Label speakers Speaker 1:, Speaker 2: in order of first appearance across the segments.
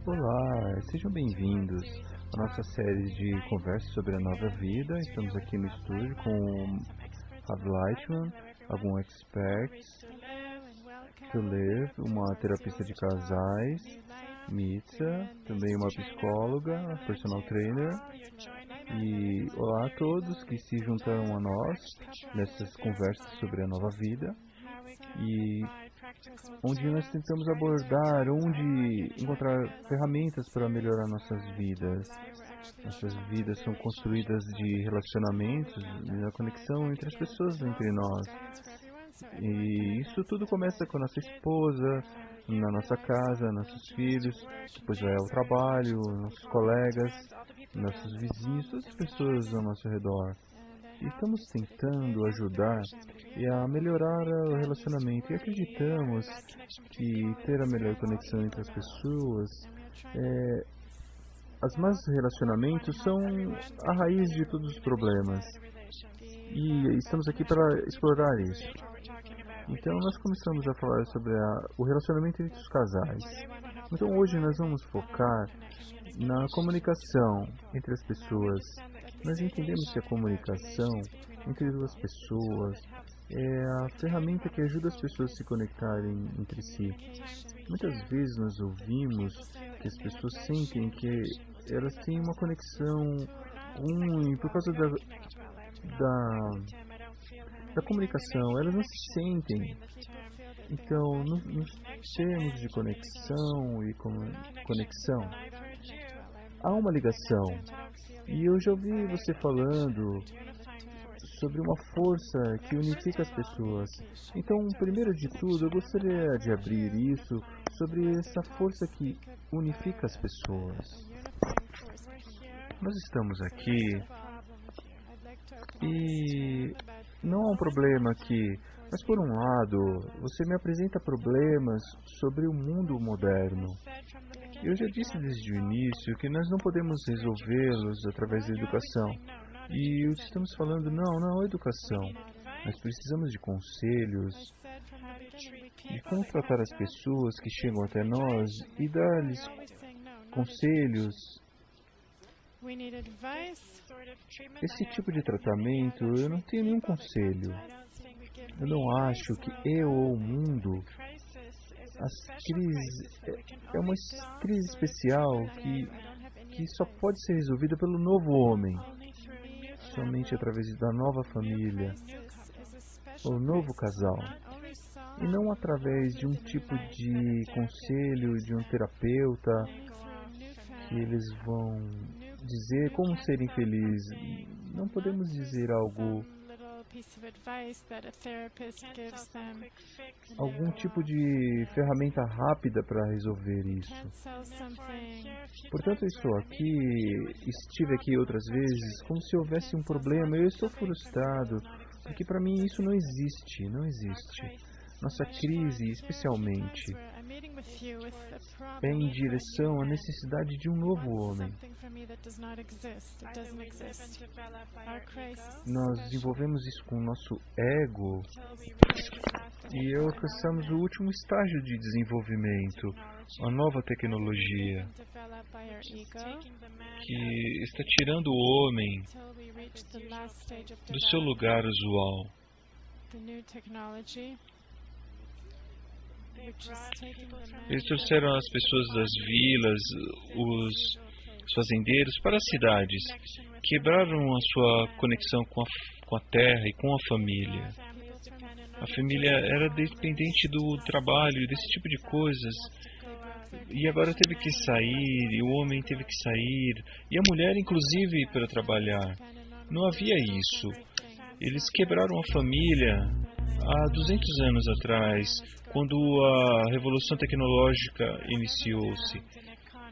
Speaker 1: Olá, sejam bem-vindos à nossa série de conversas sobre a nova vida. Estamos aqui no estúdio com Rav Lightman, algum experts to live, uma terapista de casais, Mitza, também uma psicóloga, personal trainer. E olá a todos que se juntaram a nós nessas conversas sobre a nova vida. E onde nós tentamos abordar, onde encontrar ferramentas para melhorar nossas vidas. Nossas vidas são construídas de relacionamentos, da conexão entre as pessoas, entre nós. E isso tudo começa com a nossa esposa, na nossa casa, nossos filhos, depois vai ao trabalho, nossos colegas, nossos vizinhos, todas as pessoas ao nosso redor. E estamos tentando ajudar a melhorar o relacionamento. E acreditamos que ter a melhor conexão entre as pessoas, os más relacionamentos são a raiz de todos os problemas. E estamos aqui para explorar isso. Então nós começamos a falar sobre o relacionamento entre os casais. Então hoje nós vamos focar na comunicação entre as pessoas. Nós entendemos que a comunicação entre duas pessoas é a ferramenta que ajuda as pessoas a se conectarem entre si. Muitas vezes nós ouvimos que as pessoas sentem que elas têm uma conexão ruim por causa da comunicação, elas não se sentem. Então, nos termos de conexão e conexão, há uma ligação. E eu já ouvi você falando sobre uma força que unifica as pessoas. Então, primeiro de tudo, eu gostaria de abrir isso sobre essa força que unifica as pessoas. Nós estamos aqui e não há um problema aqui, mas por um lado, você me apresenta problemas sobre o mundo moderno. Eu já disse desde o início que nós não podemos resolvê-los através da educação. E estamos falando, não educação. Nós precisamos de conselhos, de como tratar as pessoas que chegam até nós e dar-lhes conselhos. Esse tipo de tratamento, eu não tenho nenhum conselho. Eu não acho que eu ou o mundo, as crises, é uma crise especial que só pode ser resolvida pelo novo homem, somente através da nova família, ou novo casal, e não através de um tipo de conselho de um terapeuta que eles vão dizer como serem felizes. Não podemos dizer algum tipo de ferramenta rápida para resolver isso. Portanto, eu estive aqui outras vezes como se houvesse um problema. Eu estou frustrado, porque para mim isso não existe. Nossa crise, especialmente, é em direção à necessidade de um novo homem. Nós desenvolvemos isso com o nosso ego e alcançamos o último estágio de desenvolvimento, a nova tecnologia, que está tirando o homem do seu lugar usual. Eles trouxeram as pessoas das vilas, os fazendeiros, para as cidades. Quebraram a sua conexão com a terra e com a família. A família era dependente do trabalho e desse tipo de coisas. E agora teve que sair, e o homem teve que sair, e a mulher, inclusive, para trabalhar. Não havia isso. Eles quebraram a família há 200 anos atrás, quando a revolução tecnológica iniciou-se.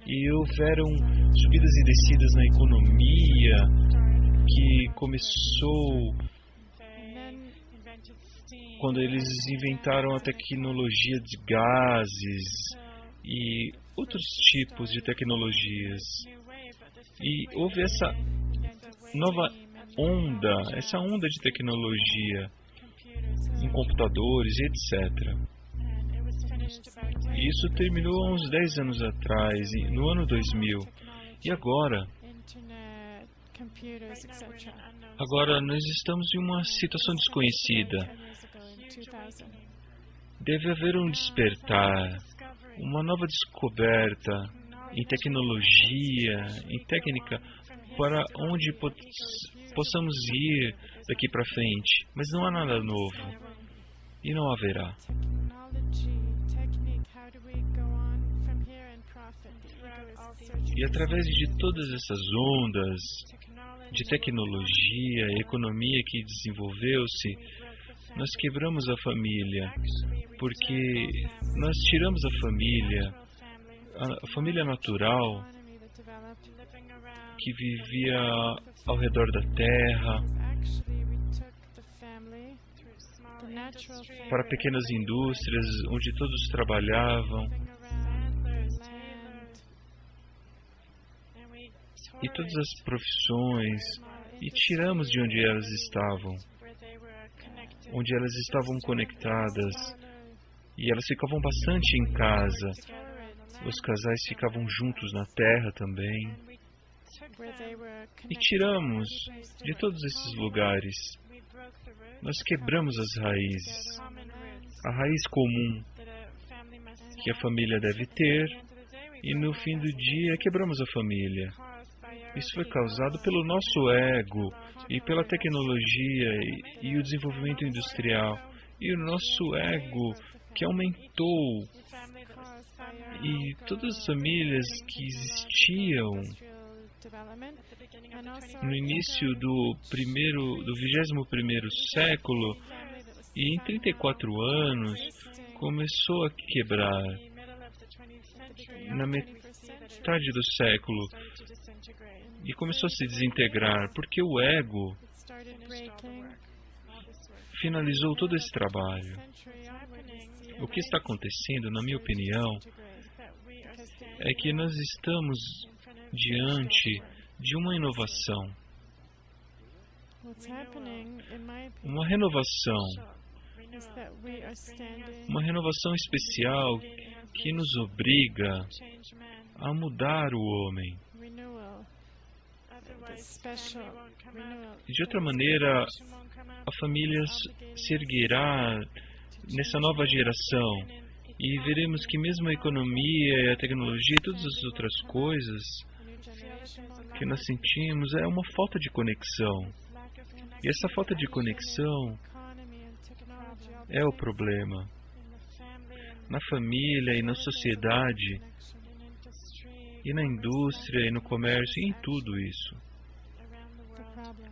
Speaker 1: E houveram subidas e descidas na economia, que começou quando eles inventaram a tecnologia de gases e outros tipos de tecnologias. E houve essa nova onda de tecnologia em computadores, etc. E isso terminou há uns 10 anos atrás, no ano 2000. E agora nós estamos em uma situação desconhecida. Deve haver um despertar, uma nova descoberta em tecnologia, em técnica, para onde possamos ir daqui para frente. Mas não há nada novo. E não haverá. E através de todas essas ondas de tecnologia, economia que desenvolveu-se, nós quebramos a família, porque nós tiramos a família natural, que vivia ao redor da terra, para pequenas indústrias, onde todos trabalhavam, e todas as profissões, e tiramos de onde elas estavam conectadas, e elas ficavam bastante em casa. Os casais ficavam juntos na terra também. E tiramos de todos esses lugares. Nós quebramos as raízes. A raiz comum que a família deve ter, e no fim do dia quebramos a família. Isso foi causado pelo nosso ego e pela tecnologia e o desenvolvimento industrial. E o nosso ego que aumentou. E todas as famílias que existiam no início do 21º século, e em 34 anos começou a quebrar. Na metade do século, e começou a se desintegrar, porque o ego finalizou todo esse trabalho. O que está acontecendo, na minha opinião, é que nós estamos diante de uma inovação, uma renovação especial que nos obriga a mudar o homem. De outra maneira, a família se erguerá nessa nova geração e veremos que mesmo a economia, a tecnologia e todas as outras coisas que nós sentimos é uma falta de conexão. E essa falta de conexão é o problema. Na família e na sociedade, e na indústria e no comércio, e em tudo isso.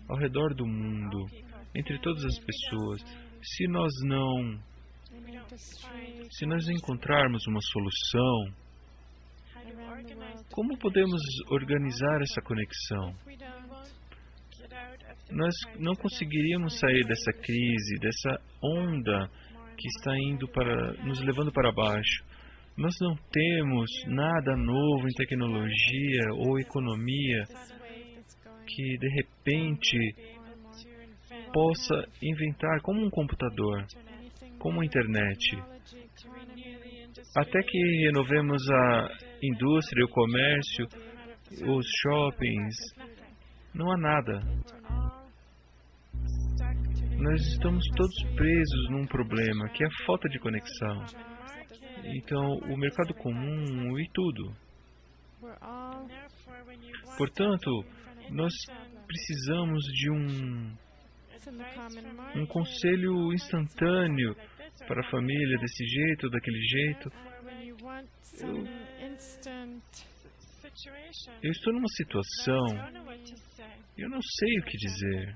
Speaker 1: Ao redor do mundo, entre todas as pessoas, se nós não encontrarmos uma solução, como podemos organizar essa conexão? Nós não conseguiríamos sair dessa crise, dessa onda que está nos levando para baixo. Nós não temos nada novo em tecnologia ou economia que, de repente, possa inventar como um computador, como a internet. Até que renovemos a indústria, o comércio, os shoppings, não há nada. Nós estamos todos presos num problema, que é a falta de conexão. Então, o mercado comum e tudo. Portanto, nós precisamos de um conselho instantâneo para a família, desse jeito ou daquele jeito. Eu estou numa situação, eu não sei o que dizer.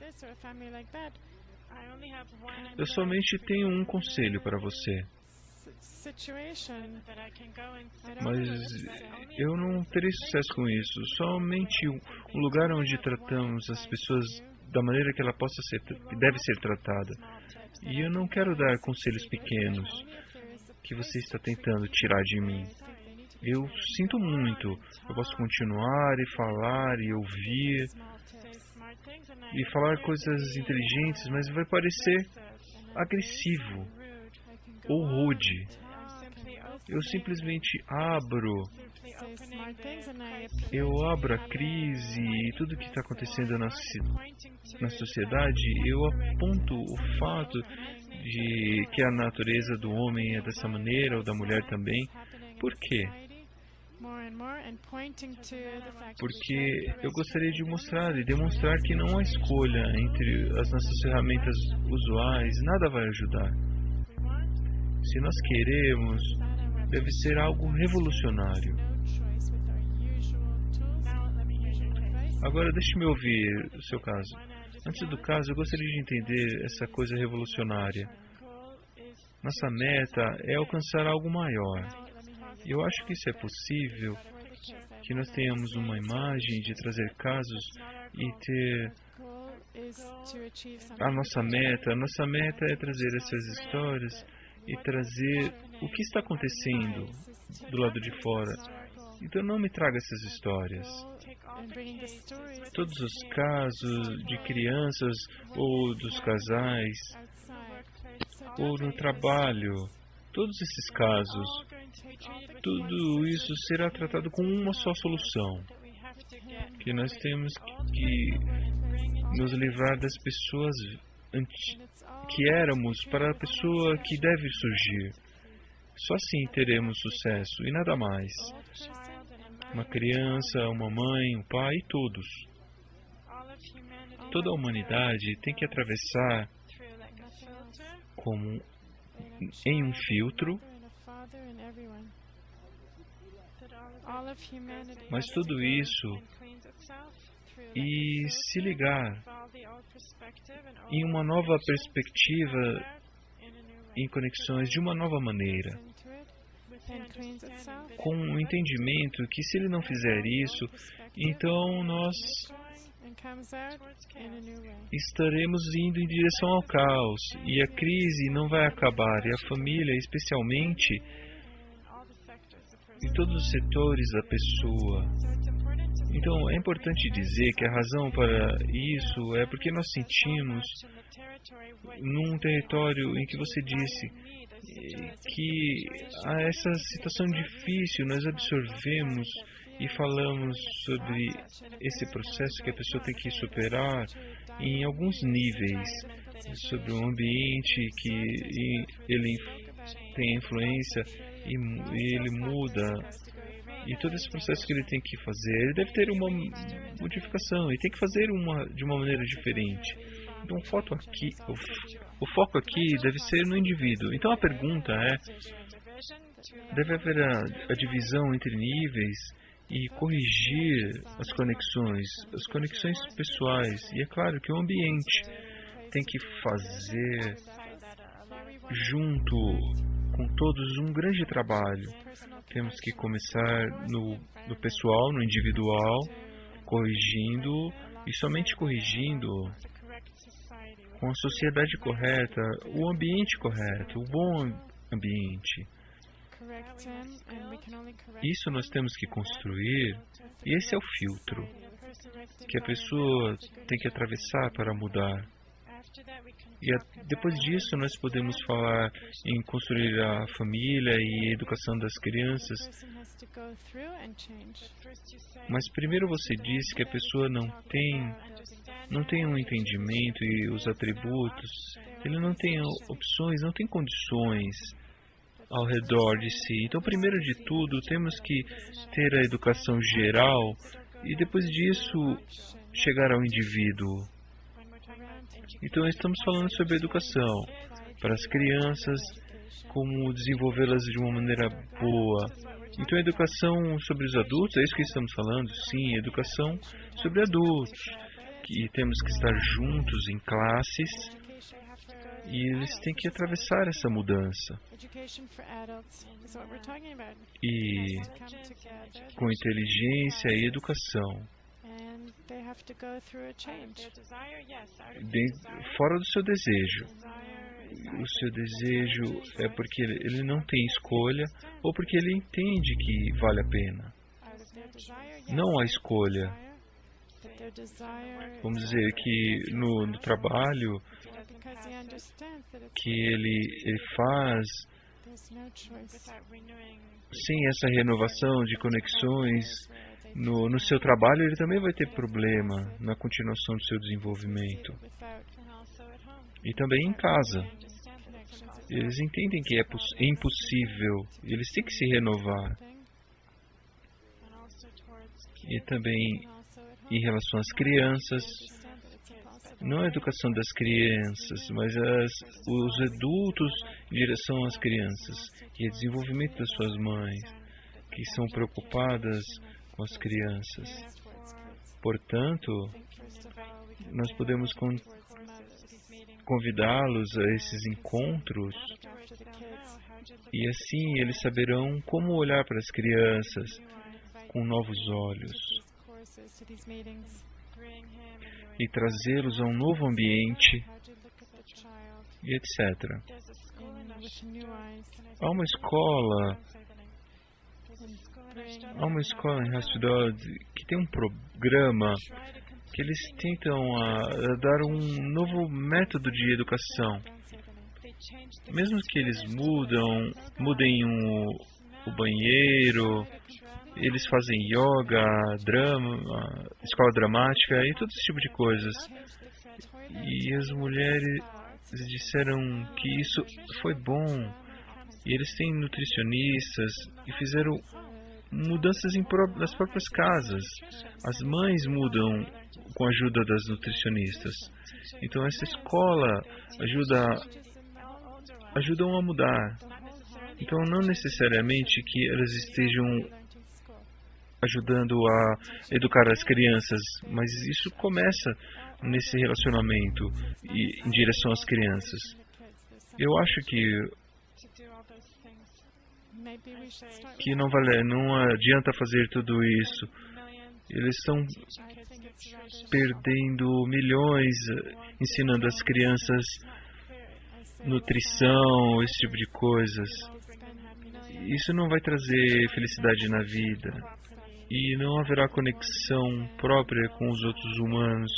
Speaker 1: Eu somente tenho um conselho para você. Mas eu não terei sucesso com isso. Somente um lugar onde tratamos as pessoas da maneira que ela que deve ser tratada. E eu não quero dar conselhos pequenos que você está tentando tirar de mim. Eu sinto muito. Eu posso continuar e falar e ouvir e falar coisas inteligentes, mas vai parecer agressivo ou rude. eu simplesmente abro a crise e tudo que está acontecendo na sociedade, eu aponto o fato de que a natureza do homem é dessa maneira, ou da mulher também. Por quê? Porque eu gostaria de mostrar e demonstrar que não há escolha entre as nossas ferramentas usuais, nada vai ajudar. Se nós queremos, deve ser algo revolucionário. Agora, deixe-me ouvir o seu caso. Antes do caso, eu gostaria de entender essa coisa revolucionária. Nossa meta é alcançar algo maior. Eu acho que isso é possível, que nós tenhamos uma imagem de trazer casos e ter a nossa meta. A nossa meta é trazer essas histórias e trazer o que está acontecendo do lado de fora. Então não me traga essas histórias. Todos os casos de crianças ou dos casais ou no trabalho, todos esses casos, tudo isso será tratado com uma só solução, que nós temos que nos livrar das pessoas que éramos para a pessoa que deve surgir. Só assim teremos sucesso e nada mais. Uma criança, uma mãe, um pai e todos. Toda a humanidade tem que atravessar como em um filtro, mas tudo isso e se ligar em uma nova perspectiva, em conexões de uma nova maneira, com o entendimento que se ele não fizer isso, então nós estaremos indo em direção ao caos e a crise não vai acabar, e a família, especialmente, em todos os setores da pessoa. Então, é importante dizer que a razão para isso é porque nós sentimos, num território em que você disse que há essa situação difícil, nós absorvemos e falamos sobre esse processo que a pessoa tem que superar em alguns níveis, sobre um ambiente que ele tem influência e ele muda. E todo esse processo que ele tem que fazer, ele deve ter uma modificação e tem que fazer de uma maneira diferente. Então o foco aqui deve ser no indivíduo. Então a pergunta é, deve haver a divisão entre níveis e corrigir as conexões pessoais. E é claro que o ambiente tem que fazer junto com todos um grande trabalho. Temos que começar no pessoal, no individual, corrigindo e somente corrigindo com a sociedade correta, o ambiente correto, o bom ambiente. Isso nós temos que construir e esse é o filtro que a pessoa tem que atravessar para mudar. E depois disso nós podemos falar em construir a família e a educação das crianças. Mas primeiro você disse que a pessoa não tem um entendimento e os atributos, ele não tem opções, não tem condições ao redor de si. Então, primeiro de tudo, temos que ter a educação geral e depois disso chegar ao indivíduo. Então, estamos falando sobre a educação para as crianças, como desenvolvê-las de uma maneira boa. Então, a educação sobre os adultos, é isso que estamos falando? Sim, educação sobre adultos, que temos que estar juntos em classes e eles têm que atravessar essa mudança. E com inteligência e educação. Fora do seu desejo. O seu desejo é porque ele não tem escolha ou porque ele entende que vale a pena. Não há escolha. Vamos dizer que no trabalho que ele faz Sem essa renovação de conexões no seu trabalho, ele também vai ter problema na continuação do seu desenvolvimento. E também em casa. Eles entendem que é impossível. Eles têm que se renovar. E também em relação às crianças, não a educação das crianças, mas os adultos em direção às crianças e o desenvolvimento das suas mães, que são preocupadas com as crianças. Portanto, nós podemos convidá-los a esses encontros e assim eles saberão como olhar para as crianças com novos olhos e trazê-los a um novo ambiente e etc. Há uma escola em Hashdod que tem um programa que eles tentam dar um novo método de educação. Mesmo que eles mudem o banheiro, eles fazem yoga, drama, escola dramática e todo esse tipo de coisas. E as mulheres disseram que isso foi bom. E eles têm nutricionistas e fizeram mudanças nas próprias casas. As mães mudam com a ajuda das nutricionistas. Então essa escola ajudam a mudar. Então não necessariamente que elas estejam ajudando a educar as crianças, mas isso começa nesse relacionamento e em direção às crianças. Eu acho que não adianta fazer tudo isso. Eles estão perdendo milhões ensinando as crianças nutrição, esse tipo de coisas. Isso não vai trazer felicidade na vida. E não haverá conexão própria com os outros humanos.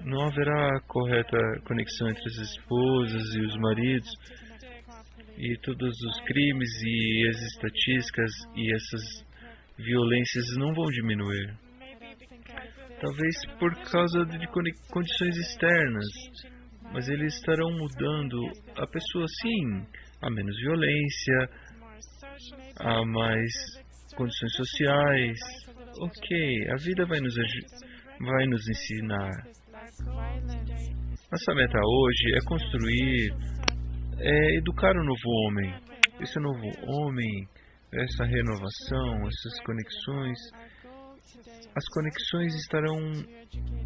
Speaker 1: Não haverá correta conexão entre as esposas e os maridos. E todos os crimes e as estatísticas e essas violências não vão diminuir. Talvez por causa de condições externas. Mas eles estarão mudando a pessoa, sim. Há menos violência, há mais condições sociais. Ok, a vida vai nos ensinar. Nossa meta hoje é construir, educar o novo homem. Esse novo homem, essa renovação, essas conexões, as conexões estarão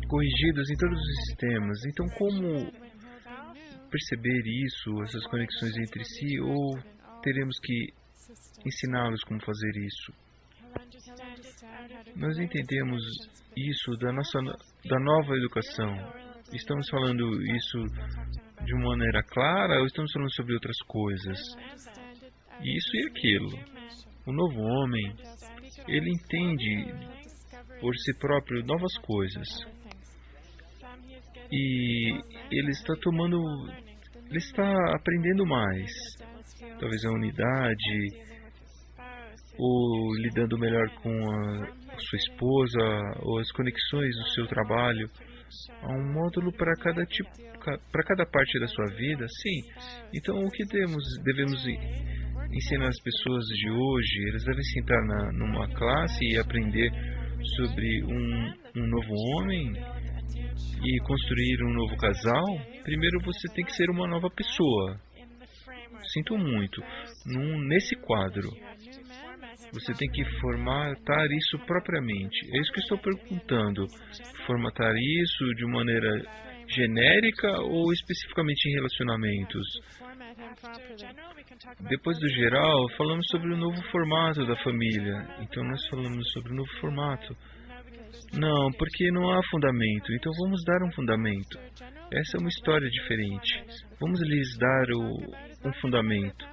Speaker 1: corrigidas em todos os sistemas. Então, como perceber isso, essas conexões entre si, ou teremos que ensiná-los como fazer isso? Nós entendemos isso da nova educação. Estamos falando isso de uma maneira clara ou estamos falando sobre outras coisas? Isso e aquilo. O novo homem, ele entende por si próprio novas coisas. E ele está aprendendo mais. Talvez a unidade, ou lidando melhor com a sua esposa, ou as conexões do seu trabalho. Há um módulo para cada parte da sua vida, sim. Então, o que devemos ensinar as pessoas de hoje? Eles devem sentar numa classe e aprender sobre um novo homem e construir um novo casal. Primeiro, você tem que ser uma nova pessoa. Sinto muito. Nesse quadro, você tem que formatar isso propriamente. É isso que eu estou perguntando. Formatar isso de maneira genérica ou especificamente em relacionamentos? Depois do geral, falamos sobre o novo formato da família. Então nós falamos sobre o novo formato. Não, porque não há fundamento. Então vamos dar um fundamento. Essa é uma história diferente. Vamos lhes dar um fundamento.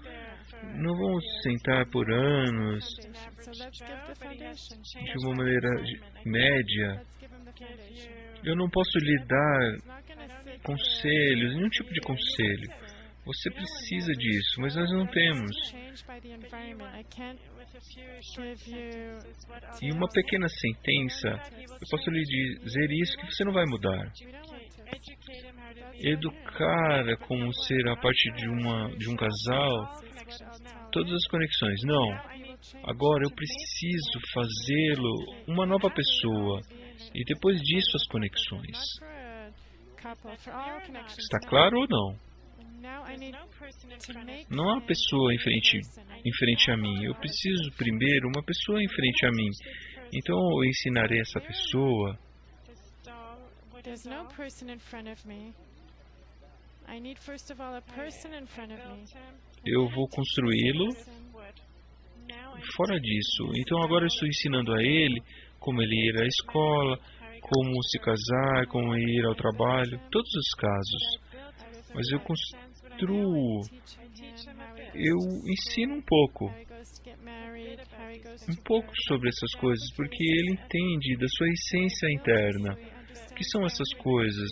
Speaker 1: Não vamos sentar por anos de uma maneira média. Eu não posso lhe dar conselhos, nenhum tipo de conselho.
Speaker 2: Você precisa disso, mas nós não temos. Em uma pequena sentença, eu posso lhe dizer isso que você não vai mudar. Educar como ser a parte de um casal, todas as conexões. Não. Agora eu preciso fazê-lo uma nova pessoa. E depois disso as conexões. Está claro ou não? Não há pessoa em frente a mim. Eu preciso primeiro uma pessoa em frente a mim. Então eu ensinarei essa pessoa. Eu vou construí-lo fora disso. Então agora eu estou ensinando a ele como ele ir à escola, como se casar, como ir ao trabalho, todos os casos. Mas eu construo, eu ensino um pouco sobre essas coisas, porque ele entende da sua essência interna. O que são essas coisas?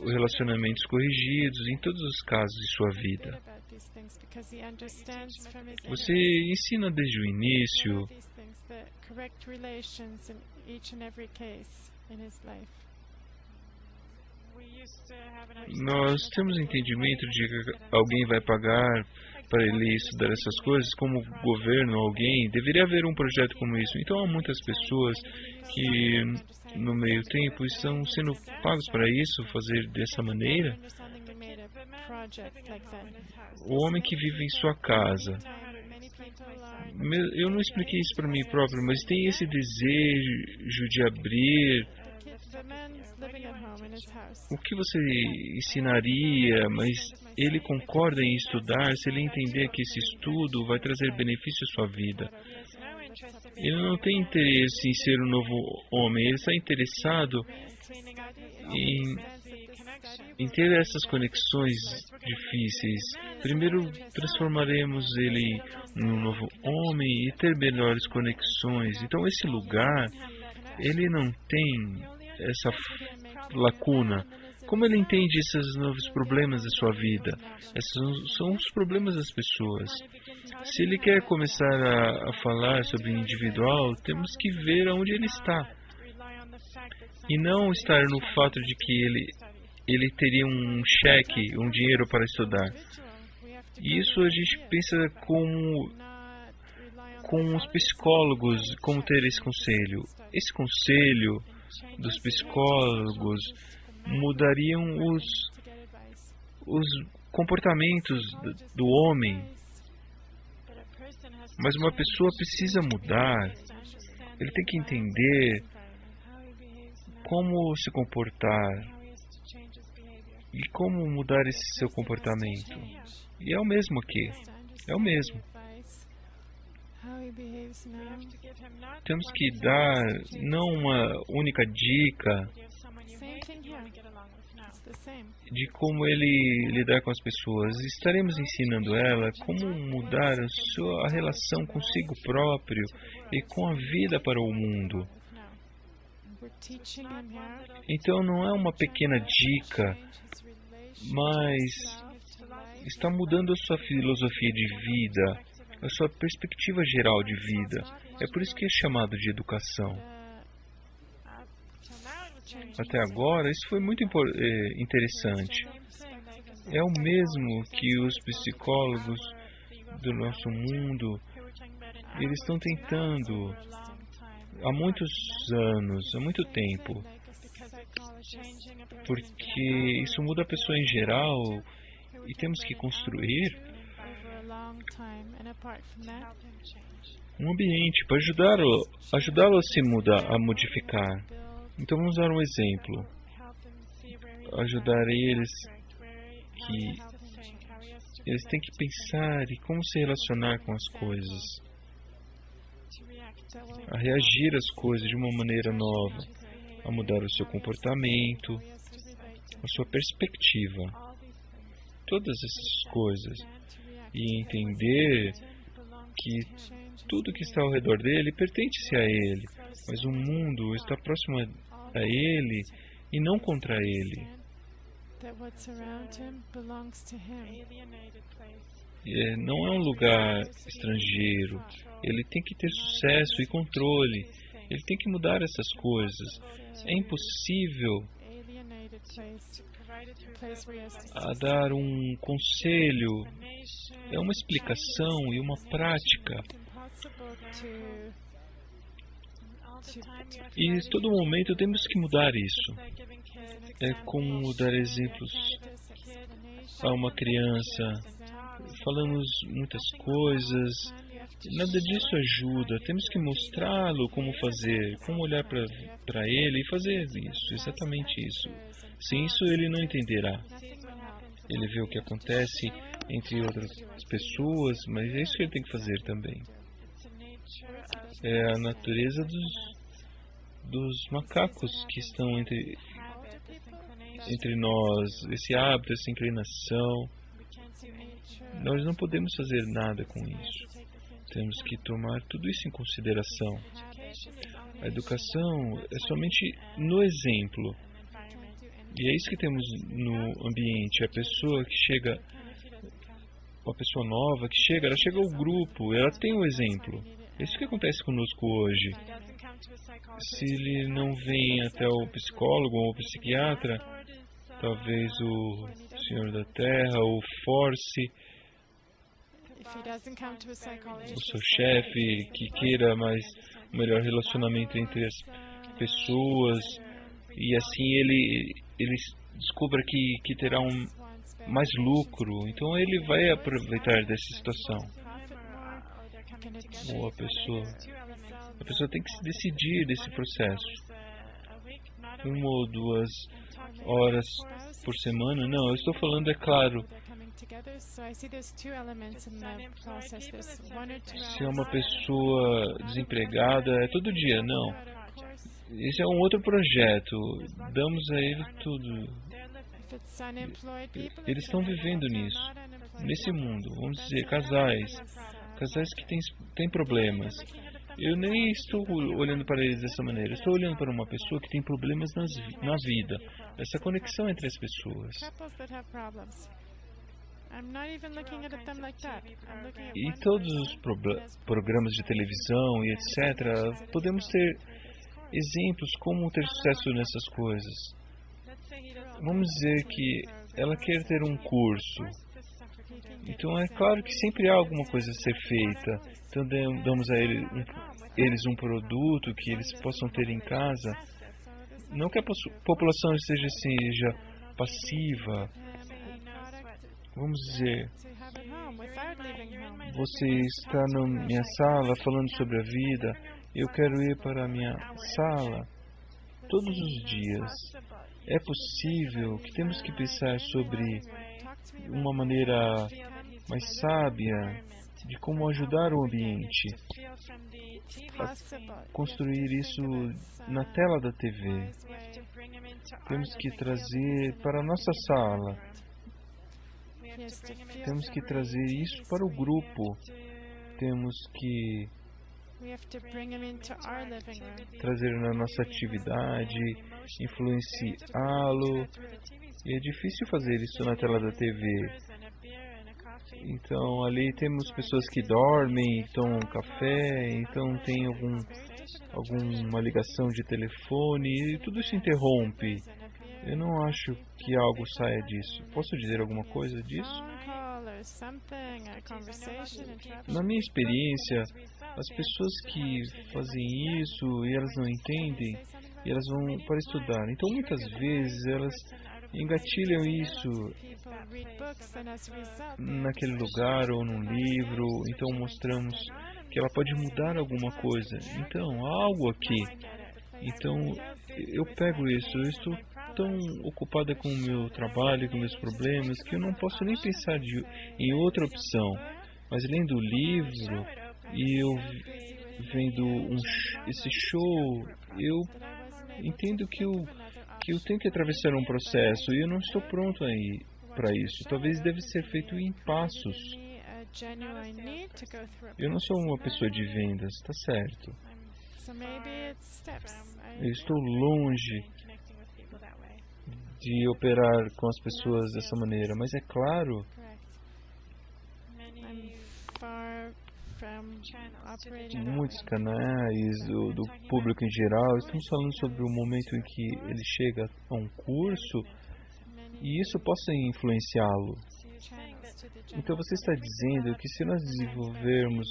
Speaker 2: Relacionamentos corrigidos em todos os casos de sua vida. Você ensina desde o início. Nós temos entendimento de que alguém vai pagar para ele estudar essas coisas, como governo, alguém. Deveria haver um projeto como isso. Então há muitas pessoas que no meio tempo estão sendo pagos para isso, fazer dessa maneira. O homem que vive em sua casa. Eu não expliquei isso para mim próprio, mas tem esse desejo de abrir. O que você ensinaria, mas ele concorda em estudar, se ele entender que esse estudo vai trazer benefício à sua vida. Ele não tem interesse em ser um novo homem, ele está interessado em ter essas conexões difíceis. Primeiro transformaremos ele num novo homem e ter melhores conexões. Então esse lugar, ele não tem essa lacuna. Como ele entende esses novos problemas da sua vida? Esses são os problemas das pessoas. Se ele quer começar a falar sobre individual, temos que ver aonde ele está. E não estar no fato de que ele teria um cheque, um dinheiro para estudar. E isso a gente pensa com os psicólogos, como ter esse conselho. Esse conselho dos psicólogos mudariam os comportamentos do homem. Mas uma pessoa precisa mudar. Ele tem que entender como se comportar e como mudar esse seu comportamento. E é o mesmo aqui. É o mesmo. Temos que dar não uma única dica de como ele lidar com as pessoas. Estaremos ensinando ela como mudar a relação consigo próprio e com a vida para o mundo. Então não é uma pequena dica, mas está mudando a sua filosofia de vida, a sua perspectiva geral de vida. É por isso que é chamado de educação. Até agora, isso foi muito interessante. É o mesmo que os psicólogos do nosso mundo, eles estão tentando há muitos anos, há muito tempo. Porque isso muda a pessoa em geral e temos que construir um ambiente para ajudá-lo a se mudar, a modificar. Então vamos dar um exemplo. Ajudar eles que eles têm que pensar e como se relacionar com as coisas, a reagir às coisas de uma maneira nova, a mudar o seu comportamento, a sua perspectiva, todas essas coisas, e entender que tudo que está ao redor dele pertence a ele, mas o mundo está próximo a ele e não contra ele. Não é um lugar estrangeiro. Ele tem que ter sucesso e controle. Ele tem que mudar essas coisas. É impossível a dar um conselho, é uma explicação e uma prática. E em todo momento temos que mudar isso. É como dar exemplos a uma criança. Falamos muitas coisas, nada disso ajuda. Temos que mostrá-lo como fazer, como olhar para ele e fazer isso, exatamente isso. Sem isso ele não entenderá. Ele vê o que acontece entre outras pessoas, mas é isso que ele tem que fazer também. É a natureza dos macacos que estão entre nós, esse hábito, essa inclinação. Nós não podemos fazer nada com isso. Temos que tomar tudo isso em consideração. A educação é somente no exemplo. E é isso que temos no ambiente. A pessoa que chega, uma pessoa nova que chega, ela chega ao grupo, ela tem o exemplo. É isso que acontece conosco hoje. Se ele não vem até o psicólogo ou o psiquiatra, talvez o Senhor da Terra, o Force, o seu chefe, que queira mais um melhor relacionamento entre as pessoas, e assim ele descubra que terá mais lucro, então ele vai aproveitar dessa situação. Ou a pessoa tem que se decidir desse processo. 1 ou 2 horas por semana? Não, eu estou falando, é claro, se é uma pessoa desempregada, é todo dia, não. Esse é um outro projeto, damos a ele tudo. Eles estão vivendo nisso, nesse mundo, vamos dizer, casais que têm problemas. Eu nem estou olhando para eles dessa maneira. Estou olhando para uma pessoa que tem problemas na vida. Essa conexão entre as pessoas. E todos os programas de televisão e etc. Podemos ter exemplos como ter sucesso nessas coisas. Vamos dizer que ela quer ter um curso. Então é claro que sempre há alguma coisa a ser feita. Então damos a eles um produto que eles possam ter em casa. Não que a população seja passiva. Vamos dizer, você está na minha sala falando sobre a vida, eu quero ir para a minha sala todos os dias. É possível que temos que pensar sobre uma maneira mais sábia de como ajudar o ambiente a construir isso na tela da TV. Temos que trazer para a nossa sala. Temos que trazer isso para o grupo. Temos que trazer na nossa atividade, influenciá-lo. E é difícil fazer isso na tela da TV. Então, ali temos pessoas que dormem, tomam café, então tem alguma ligação de telefone, e tudo isso interrompe. Eu não acho que algo saia disso. Posso dizer alguma coisa disso? Na minha experiência, as pessoas que fazem isso e elas não entendem, e elas vão para estudar. Então, muitas vezes, elas engatilham isso naquele lugar ou num livro. Então, mostramos que ela pode mudar alguma coisa. Então, há algo aqui. Então, eu pego isso. Eu estou tão ocupada com o meu trabalho, com meus problemas, que eu não posso nem pensar em outra opção. Mas lendo o livro e eu vendo esse show, eu entendo que eu tenho que atravessar um processo e eu não estou pronto aí para isso. Talvez deve ser feito em passos. Eu não sou uma pessoa de vendas, está certo. Eu estou longe de operar com as pessoas dessa maneira, mas é claro, muitos canais do público em geral, estamos falando sobre o momento em que ele chega a um curso e isso possa influenciá-lo. Então você está dizendo que se nós desenvolvermos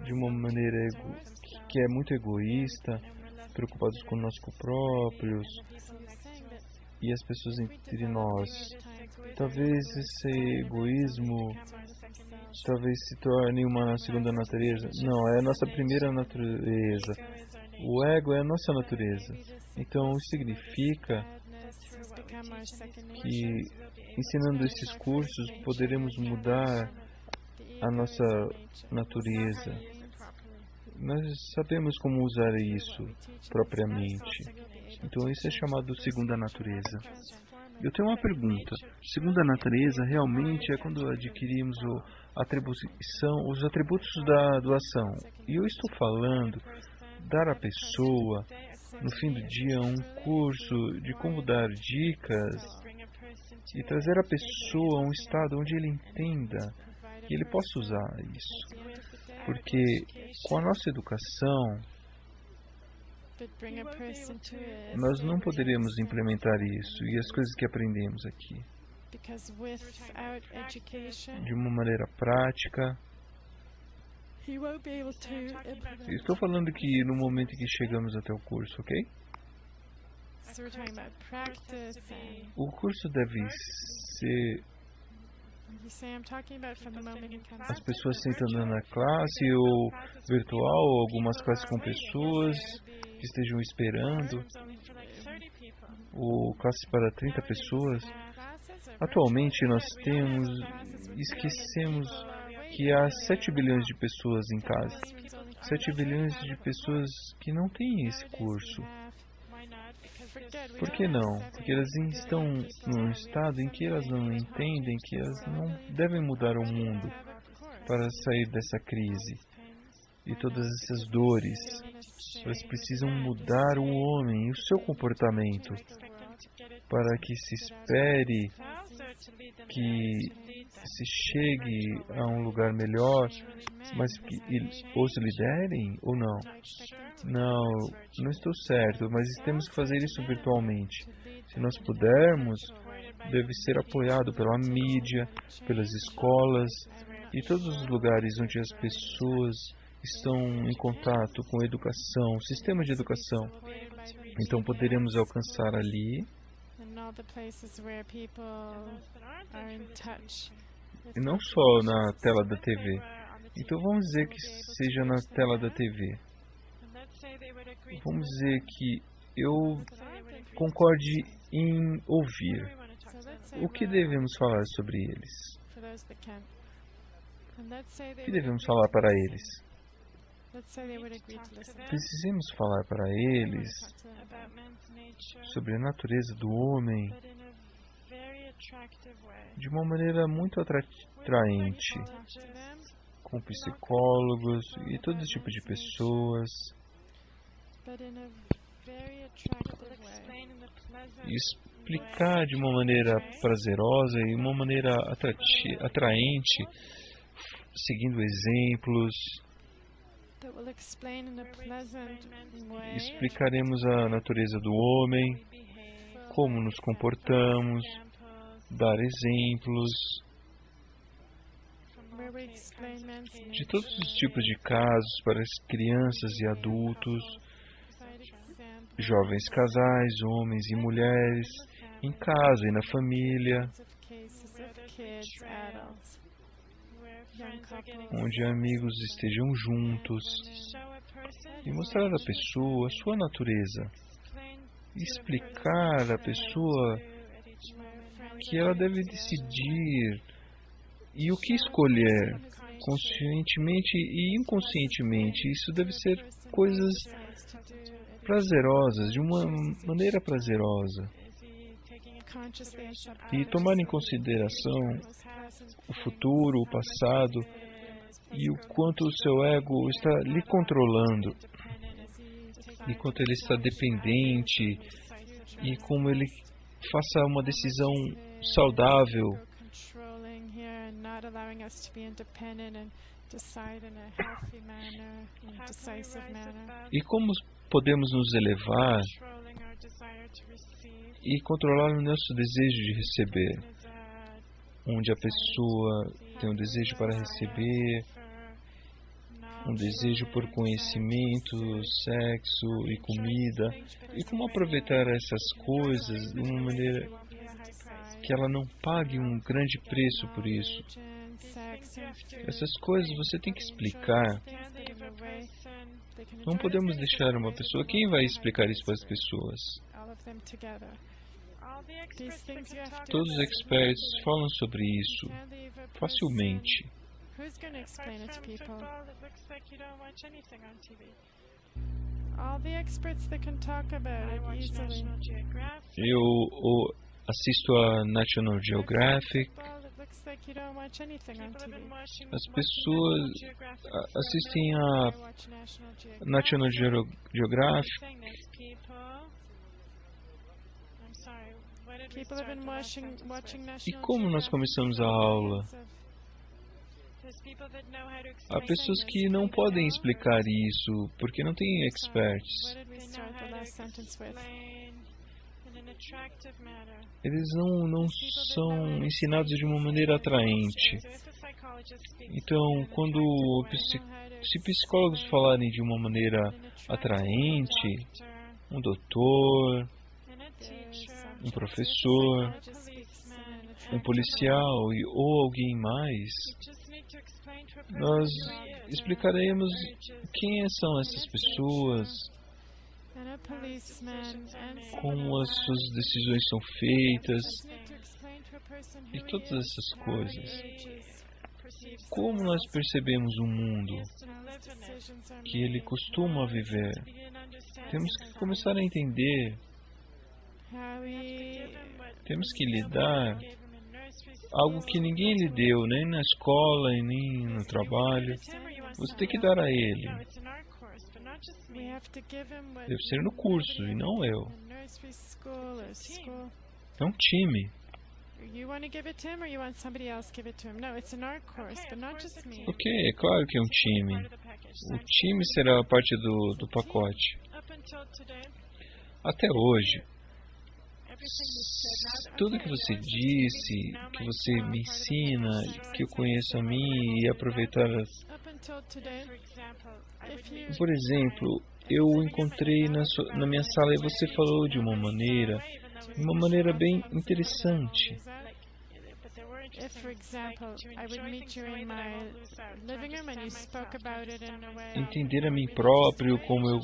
Speaker 2: de uma maneira que é muito egoísta, preocupados conosco próprios e as pessoas entre nós, talvez esse egoísmo talvez se torne uma segunda natureza. Não, é a nossa primeira natureza. O ego é a nossa natureza. Então isso significa que ensinando esses cursos poderemos mudar a nossa natureza. Nós sabemos como usar isso propriamente. Então isso é chamado segunda natureza. Eu tenho uma pergunta. Segunda natureza realmente é quando adquirimos os atributos da doação. E eu estou falando dar à pessoa, no fim do dia, um curso de como dar dicas e trazer a pessoa a um estado onde ele entenda que ele possa usar isso. Porque com a nossa educação, nós não poderíamos implementar isso e as coisas que aprendemos aqui de uma maneira prática. Estou falando que no momento em que chegamos até o curso, ok? O curso deve ser as pessoas sentando na classe ou virtual, ou algumas classes com pessoas que estejam esperando, ou classes para 30 pessoas. Atualmente nós esquecemos que há 7 bilhões de pessoas em casa. 7 bilhões de pessoas que não têm esse curso. Por que não? Porque elas estão num estado em que elas não entendem que elas não devem mudar o mundo para sair dessa crise e todas essas dores. Elas precisam mudar o homem e o seu comportamento para que se espere que se chegue a um lugar melhor, mas que os liderem ou não? Não estou certo, mas temos que fazer isso virtualmente. Se nós pudermos, deve ser apoiado pela mídia, pelas escolas e todos os lugares onde as pessoas estão em contato com a educação, sistema de educação. Então poderemos alcançar ali e não só na tela da TV. Então vamos dizer que seja na tela da TV. Vamos dizer que eu concorde em ouvir. O que devemos falar sobre eles? O que devemos falar para eles? Precisamos falar para eles sobre a natureza do homem de uma maneira muito atraente, com psicólogos e todo tipo de pessoas, e explicar de uma maneira prazerosa e uma maneira atraente, seguindo exemplos. Explicaremos a natureza do homem, como nos comportamos, dar exemplos de todos os tipos de casos para as crianças e adultos, jovens casais, homens e mulheres, em casa e na família, onde amigos estejam juntos, e mostrar à pessoa a sua natureza, explicar à pessoa que ela deve decidir e o que escolher, conscientemente e inconscientemente. Isso deve ser coisas prazerosas, de uma maneira prazerosa. E tomar em consideração o futuro, o passado e o quanto o seu ego está lhe controlando, e quanto ele está dependente, e como ele faça uma decisão saudável. E como podemos nos elevar e controlar o nosso desejo de receber, onde a pessoa tem um desejo para receber, um desejo por conhecimento, sexo e comida, e como aproveitar essas coisas de uma maneira que ela não pague um grande preço por isso. Essas coisas você tem que explicar. Não podemos deixar uma pessoa. Quem vai explicar isso para as pessoas? Todos os experts falam sobre isso facilmente. Eu assisto a National Geographic. As pessoas assistem a National Geographic. E como nós começamos a aula? Há pessoas que não podem explicar isso porque não têm experts. Eles não são ensinados de uma maneira atraente. Então, se psicólogos falarem de uma maneira atraente, um doutor, um professor, um policial ou alguém mais, nós explicaremos quem são essas pessoas, como as suas decisões são feitas e todas essas coisas. Como nós percebemos o mundo que ele costuma viver. Temos que começar a entender. Temos que lhe dar algo que ninguém lhe deu, nem na escola e nem no trabalho. Você tem que dar a ele. Deve ser no curso e não eu. É um time. Ok, é claro que é um time. O time será parte do pacote. Até hoje, tudo que você disse, que você me ensina, que eu conheço a mim e aproveitar Por exemplo, eu encontrei na minha sala e você falou de uma maneira bem interessante. Entender a mim próprio, como eu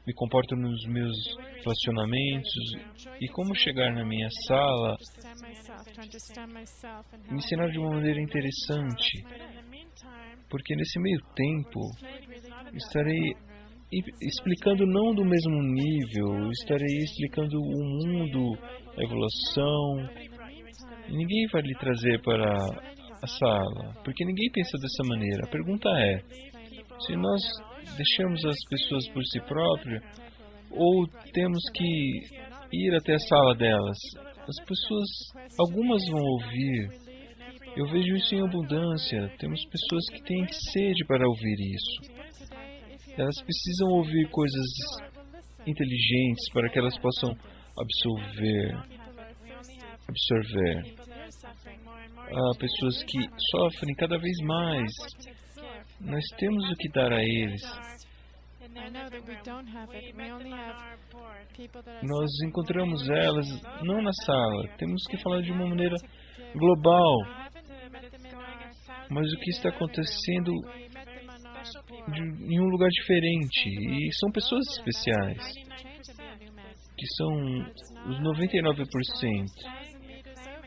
Speaker 2: me comporto nos meus relacionamentos e como chegar na minha sala, me ensinar de uma maneira interessante, porque nesse meio tempo estarei explicando não do mesmo nível, estarei explicando o mundo, a evolução, e ninguém vai lhe trazer para a sala, porque ninguém pensa dessa maneira. A pergunta é, se nós deixamos as pessoas por si próprias, ou temos que ir até a sala delas? As pessoas, algumas vão ouvir. Eu vejo isso em abundância. Temos pessoas que têm sede para ouvir isso. Elas precisam ouvir coisas inteligentes para que elas possam absorver. Há pessoas que sofrem cada vez mais. Nós temos o que dar a eles. Nós encontramos elas não na sala. Temos que falar de uma maneira global. Mas o que está acontecendo em um lugar diferente. E são pessoas especiais. Que são os 99%.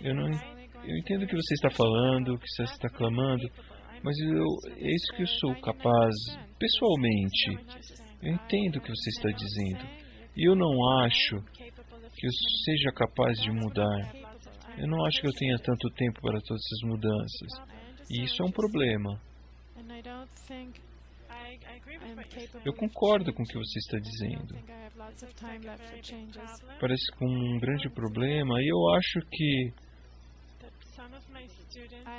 Speaker 2: Eu entendo o que você está falando, o que você está clamando. Mas é isso que eu sou capaz, pessoalmente. Eu entendo o que você está dizendo. E eu não acho que eu seja capaz de mudar. Eu não acho que eu tenha tanto tempo para todas essas mudanças. E isso é um problema. Eu concordo com o que você está dizendo. Parece com um grande problema e eu acho que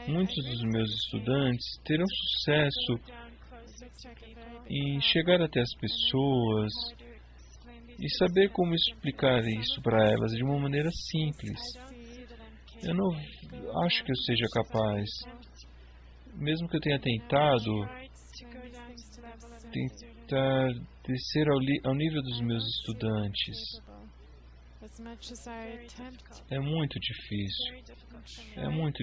Speaker 2: muitos dos meus estudantes terão sucesso em chegar até as pessoas e saber como explicar isso para elas de uma maneira simples. Eu não acho que eu seja capaz, mesmo que eu tenha tentado, tentar descer ao nível dos meus estudantes. É muito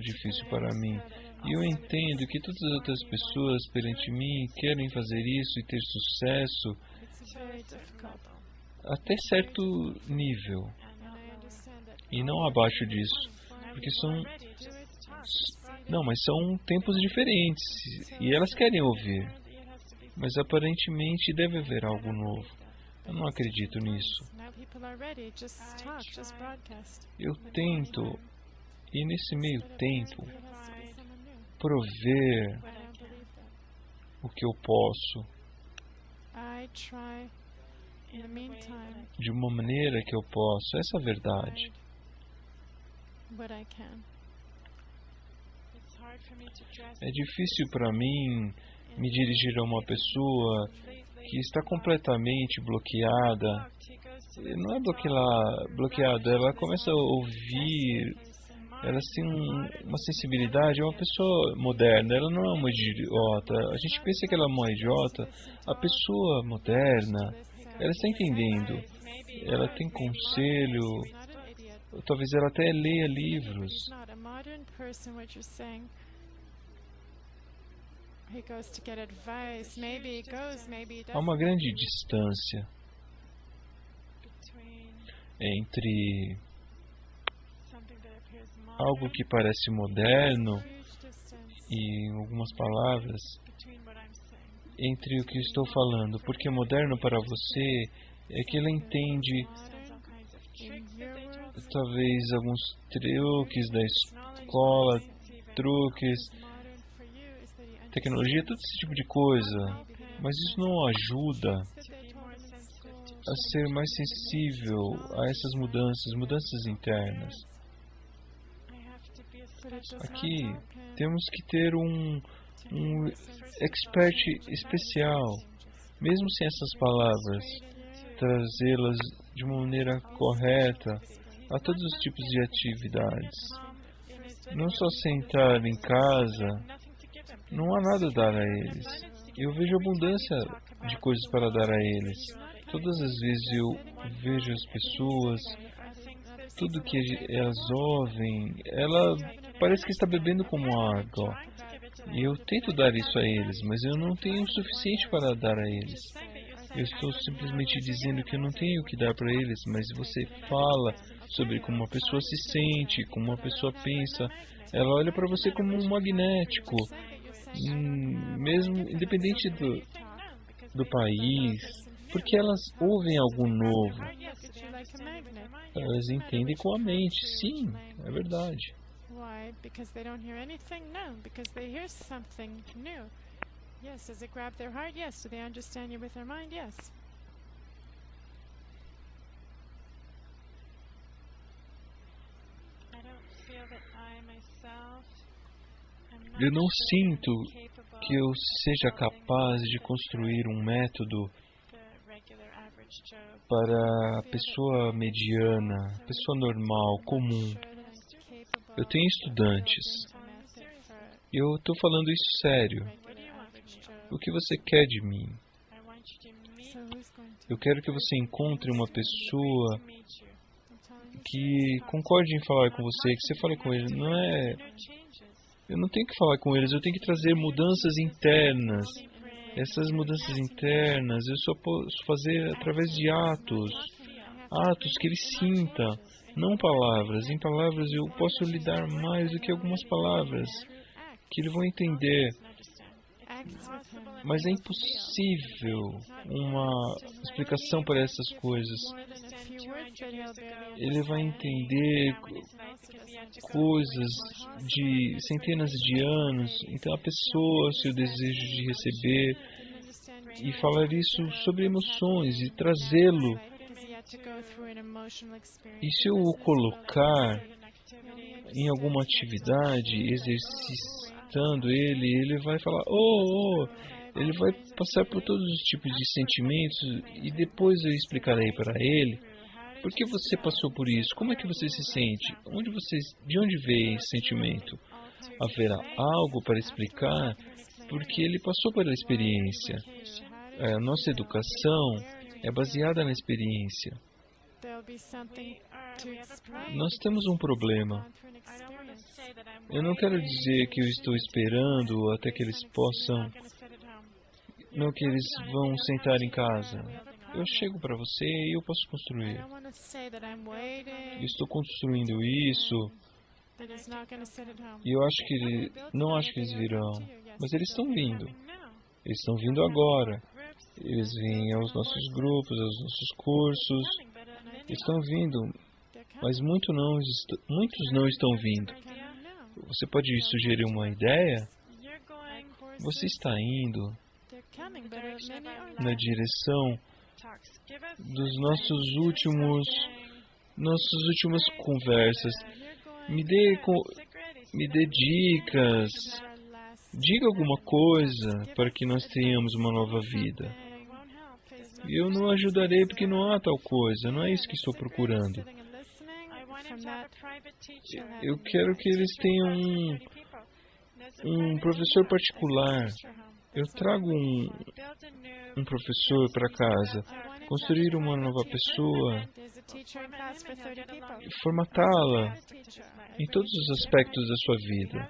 Speaker 2: difícil para mim. E eu entendo que todas as outras pessoas perante mim querem fazer isso e ter sucesso até certo nível, e não abaixo disso, porque mas são tempos diferentes, e elas querem ouvir, mas aparentemente deve haver algo novo. Eu não acredito nisso. Eu tento, e nesse meio tempo, prover o que eu posso, de uma maneira que eu posso. Essa é a verdade. É difícil para mim me dirigir a uma pessoa que está completamente bloqueada. Não é bloqueada, ela começa a ouvir, ela tem uma sensibilidade, é uma pessoa moderna, ela não é uma idiota. A gente pensa que ela é uma idiota. A pessoa moderna, ela está entendendo, ela tem conselho, talvez ela até leia livros. Há uma grande distância entre algo que parece moderno e, em algumas palavras, entre o que estou falando, porque moderno para você é que ele entende talvez alguns truques da escola, tecnologia, todo esse tipo de coisa, mas isso não ajuda a ser mais sensível a essas mudanças internas. Aqui temos que ter um expert especial, mesmo sem essas palavras, trazê-las de uma maneira correta a todos os tipos de atividades. Não só sentar em casa, não há nada a dar a eles. Eu vejo abundância de coisas para dar a eles. Todas as vezes eu vejo as pessoas, tudo que elas ouvem, ela parece que está bebendo como água. E eu tento dar isso a eles, mas eu não tenho o suficiente para dar a eles. Eu estou simplesmente dizendo que eu não tenho o que dar para eles, mas você fala sobre como uma pessoa se sente, como uma pessoa pensa, ela olha para você como um magnético, mesmo independente do país, porque elas ouvem algo novo. Elas entendem com a mente, sim, é verdade.
Speaker 3: Because they don't hear anything? No, because they hear something new. Yes, does it grab their heart? Yes. Do they understand you with their mind? Yes.
Speaker 2: Eu não sinto que eu seja capaz de construir um método para a pessoa mediana, pessoa normal, comum. Eu tenho estudantes. Eu estou falando isso sério. O que você quer de mim? Eu quero que você encontre uma pessoa que concorde em falar com você, que você fale com ele. Eu não tenho que falar com eles, eu tenho que trazer mudanças internas. Essas mudanças internas eu só posso fazer através de atos que ele sinta, não palavras. Em palavras eu posso lhe dar mais do que algumas palavras que eles vão entender. Mas é impossível uma explicação para essas coisas. Ele vai entender coisas de centenas de anos. Então a pessoa, seu desejo de receber, e falar isso sobre emoções e trazê-lo. E se eu o colocar em alguma atividade, exercitando ele vai falar, ele vai passar por todos os tipos de sentimentos e depois eu explicarei para ele por que você passou por isso, como é que você se sente, de onde veio esse sentimento. Haverá algo para explicar porque ele passou pela experiência. A nossa educação é baseada na experiência. Nós temos um problema. Eu não quero dizer que eu estou esperando até que eles possam, não que eles vão sentar em casa. Eu chego para você e eu posso construir. Eu estou construindo isso e eu acho que não acho que eles virão, mas eles estão vindo. Eles estão vindo agora. Eles vêm aos nossos grupos, aos nossos cursos. Eles estão vindo, mas muitos não estão vindo. Você pode sugerir uma ideia? Você está indo na direção dos nossas últimas conversas. Me dê dicas. Diga alguma coisa para que nós tenhamos uma nova vida. Eu não ajudarei porque não há tal coisa. Não é isso que estou procurando. Eu quero que eles tenham um professor particular. Eu trago um professor para casa, construir uma nova pessoa, formatá-la em todos os aspectos da sua vida.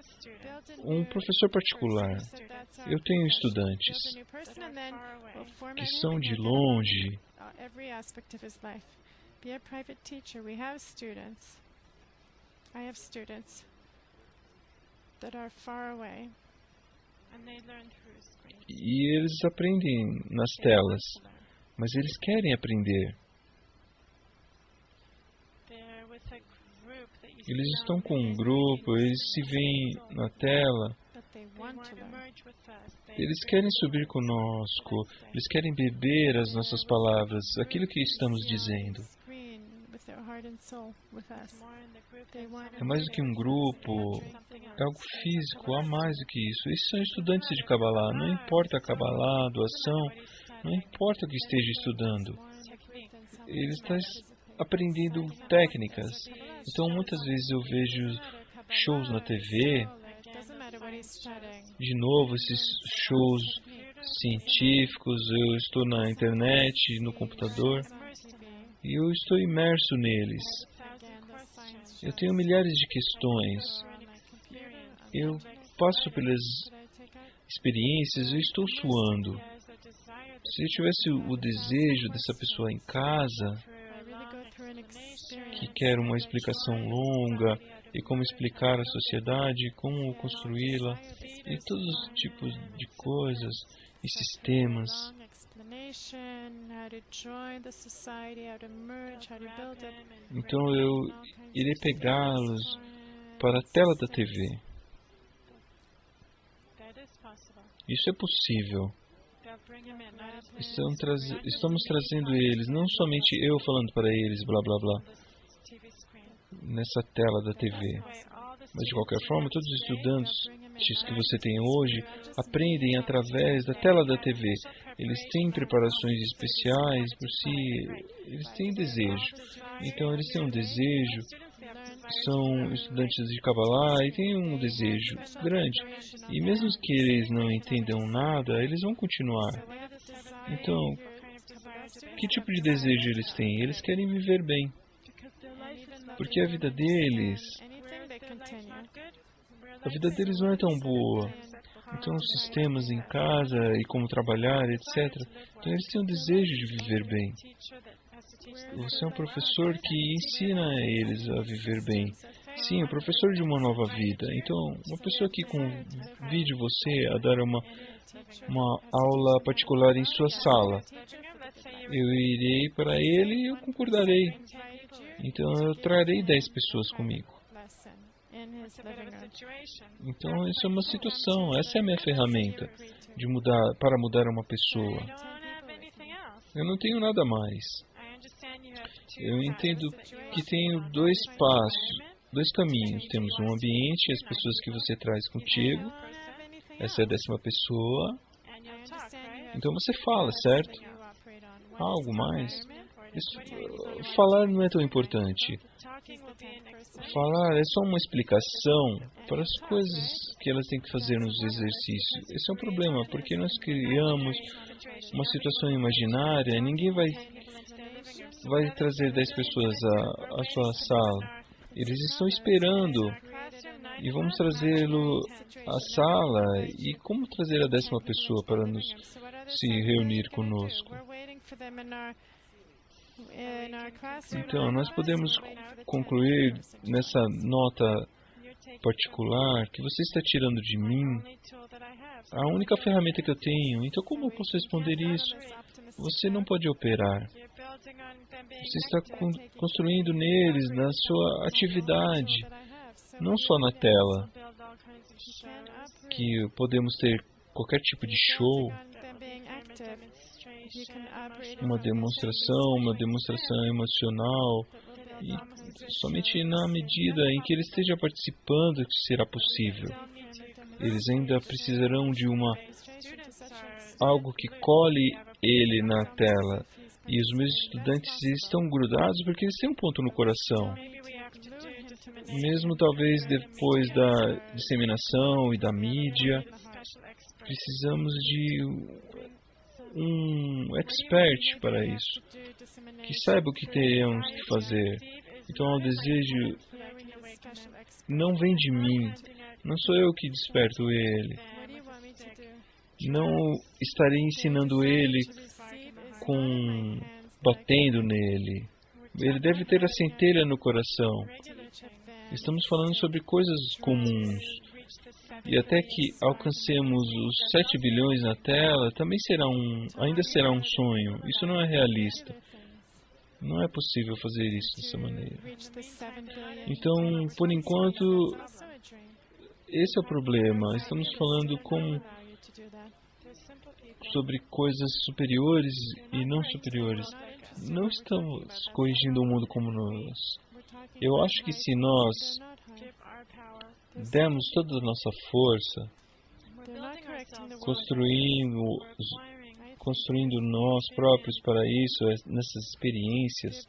Speaker 2: Um professor particular. Eu tenho estudantes que são de longe.
Speaker 3: Be a private teacher. We have students. I have students that are far away.
Speaker 2: E eles aprendem nas telas, mas eles querem aprender. Eles estão com um grupo, eles se veem na tela. Eles querem subir conosco, eles querem beber as nossas palavras, aquilo que estamos dizendo. É mais do que um grupo, é algo físico, há mais do que isso. Esses são estudantes de Kabbalah, não importa a Kabbalah, a doação, não importa o que esteja estudando. Ele está aprendendo técnicas. Então, muitas vezes eu vejo shows na TV, de novo, esses shows científicos, eu estou na internet, no computador, e eu estou imerso neles. Eu tenho milhares de questões. Eu passo pelas experiências, eu estou suando. Se eu tivesse o desejo dessa pessoa em casa, que quer uma explicação longa, e como explicar a sociedade, como construí-la, e todos os tipos de coisas e sistemas. Então eu irei pegá-los para a tela da TV. Isso é possível. Estamos trazendo eles, não somente eu falando para eles, blá blá blá, nessa tela da TV. Mas de qualquer forma, todos os estudantes que você tem hoje aprendem através da tela da TV. Eles têm preparações especiais por si, eles têm desejo. Então eles têm um desejo, são estudantes de Kabbalah e têm um desejo grande. E mesmo que eles não entendam nada, eles vão continuar. Então, que tipo de desejo eles têm? Eles querem viver bem. Porque a vida deles não é tão boa. Então, os sistemas em casa e como trabalhar, etc. Então, eles têm o desejo de viver bem. Você é um professor que ensina eles a viver bem. Sim, o professor de uma nova vida. Então, uma pessoa que convide você a dar uma aula particular em sua sala. Eu irei para ele e eu concordarei. Então, eu trarei 10 pessoas comigo.
Speaker 3: in his living room.
Speaker 2: Então, isso é uma situação. Essa é a minha ferramenta de mudar, para mudar uma pessoa. Eu não tenho nada mais. Eu entendo que tenho dois passos, dois caminhos. Temos um ambiente, as pessoas que você traz contigo. Essa é a 10ª pessoa. Então você fala, certo? Há algo mais? Isso, falar não é tão importante. Falar é só uma explicação para as coisas que elas têm que fazer nos exercícios. Esse é um problema, porque nós criamos uma situação imaginária, ninguém vai trazer 10 pessoas à sua sala. Eles estão esperando e vamos trazê-lo à sala. E como trazer a 10ª pessoa para se reunir conosco? Então, nós podemos concluir nessa nota particular que você está tirando de mim a única ferramenta que eu tenho. Então, como eu posso responder isso? Você não pode operar. Você está construindo neles, na sua atividade, não só na tela, que podemos ter qualquer tipo de show, uma demonstração emocional, e somente na medida em que ele esteja participando que será possível. Eles ainda precisarão de algo que cole ele na tela. E os meus estudantes estão grudados porque eles têm um ponto no coração. Mesmo talvez depois da disseminação e da mídia, precisamos de um expert para isso, que saiba o que teremos que fazer. Então, o desejo não vem de mim, não sou eu que desperto ele. Não estarei ensinando ele batendo nele. Ele deve ter a centelha no coração. Estamos falando sobre coisas comuns. E até que alcancemos os 7 bilhões na tela, ainda será um sonho. Isso não é realista. Não é possível fazer isso dessa maneira. Então, por enquanto, esse é o problema. Estamos falando sobre coisas superiores e não superiores. Não estamos corrigindo o mundo como nós. Eu acho que se nós dermos toda a nossa força, construindo nós próprios para isso, nessas experiências,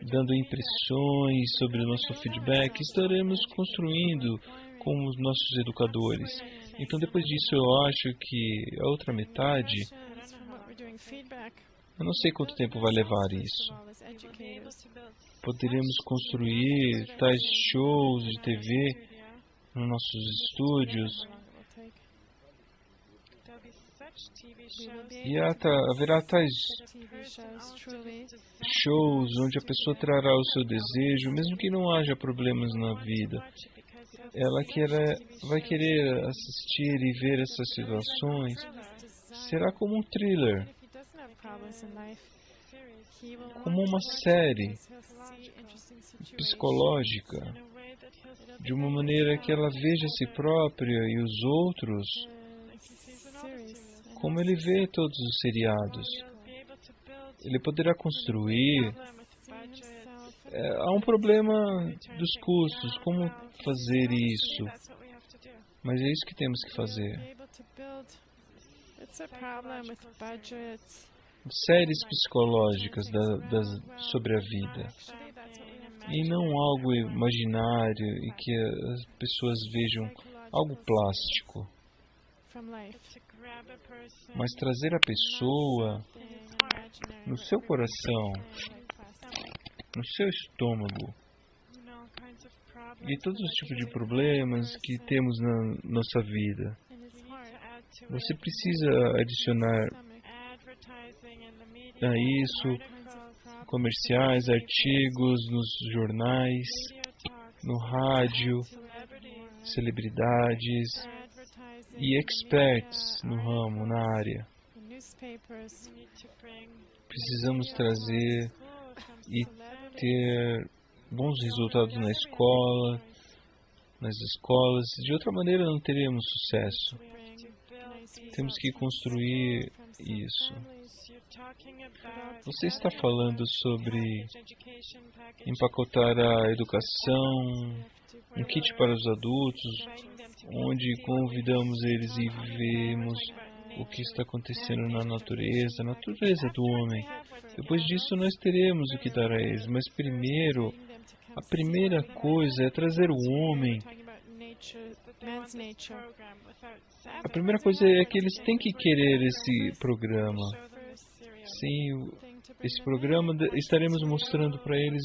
Speaker 2: dando impressões sobre o nosso feedback, estaremos construindo com os nossos educadores. Então, depois disso, eu acho que a outra metade, eu não sei quanto tempo vai levar isso. Poderemos construir tais shows de TV nos nossos estúdios. E haverá tais shows onde a pessoa trará o seu desejo, mesmo que não haja problemas na vida. Ela vai querer assistir e ver essas situações. Será como um thriller, como uma série psicológica, de uma maneira que ela veja a si própria e os outros como ele vê todos os seriados. Ele poderá construir. Há um problema dos custos, como fazer isso? Mas é isso que temos que fazer. Séries psicológicas sobre a vida. E não algo imaginário e que as pessoas vejam algo plástico. Mas trazer a pessoa no seu coração, no seu estômago, e todos os tipos de problemas que temos na nossa vida. Você precisa adicionar a isso comerciais, artigos nos jornais, no rádio, celebridades e experts no ramo, na área. Precisamos trazer e ter bons resultados nas escolas. De outra maneira, não teremos sucesso. Temos que construir isso. Você está falando sobre empacotar a educação, um kit para os adultos, onde convidamos eles e vemos o que está acontecendo na natureza do homem. Depois disso, nós teremos o que dar a eles. Mas primeiro, a primeira coisa é trazer o homem. A primeira coisa é que eles têm que querer esse programa. Sim, esse programa estaremos mostrando para eles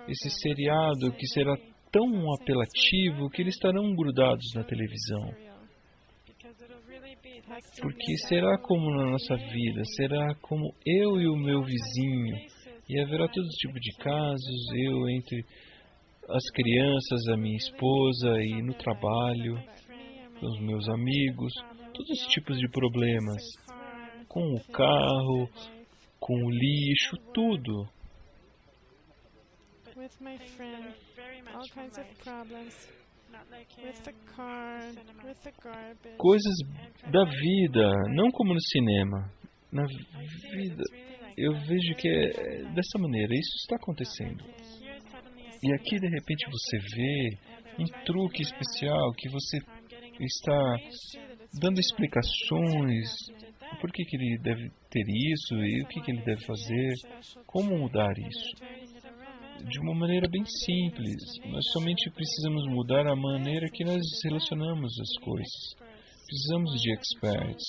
Speaker 2: esse seriado que será tão apelativo que eles estarão grudados na televisão. Porque será como na nossa vida, será como eu e o meu vizinho, e haverá todo tipo de casos, eu entre as crianças, a minha esposa e no trabalho, com os meus amigos, todos os tipos de problemas, com o carro, com o lixo, tudo.
Speaker 3: With my friend, all kinds of problems. With the car, with the garbage.
Speaker 2: Coisas da vida, não como no cinema. Na vida, eu vejo que é dessa maneira, isso está acontecendo. E aqui, de repente, você vê um truque especial que você está dando explicações. Por que ele deve ter isso e o que ele deve fazer, como mudar isso. De uma maneira bem simples. Nós somente precisamos mudar a maneira que nós relacionamos as coisas. Precisamos de experts,